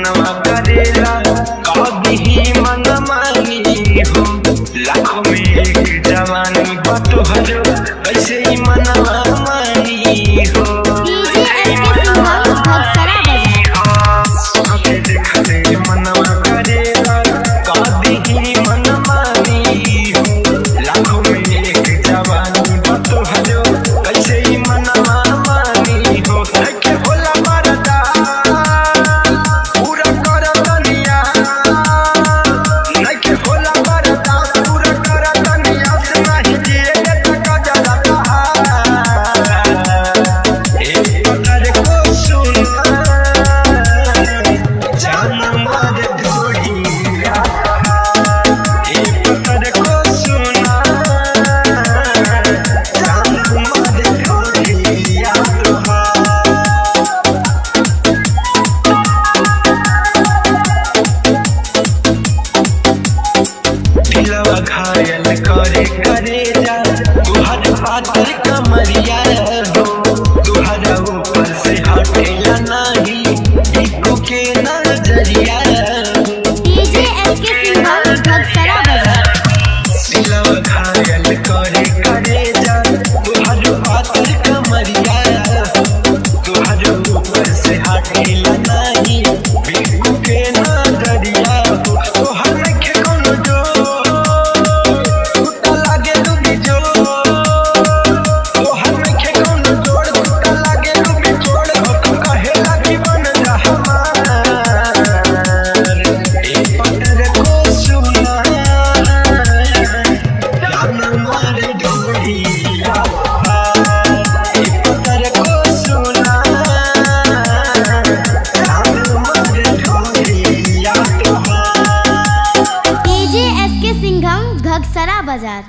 मनवा करेला कभी ही मन मानी हो। लाखों में एक जवानी बतो हजो कैसे ही मनवा मानी हो। मनवा करेला कभी ही मन मानी हो। लाखों में एक जवानी बतो हजो कैसे ही मनवा मानी हो। के भोला मरदा पूरा कर दुनिया के भोला मरदा पूरा कर दुनिया से नहीं जिएगा तो जरा एक पत्थर को सुना जान मार ढोड़िया। एक पत्थर को सुना जान मार ढोड़िया। दिलवा घायल करे करे जा तुहर पातर कमरिया हो। तुहरा ऊपर से हटेला नहीं एको के नजरिया। दिलवा घायल करे करे जा तुहर पातर कमरिया हो। तुहरा ऊपर से हटेला नहीं एको के नजरिया हो। तोहर के कोनो जो घगसरा बाजार।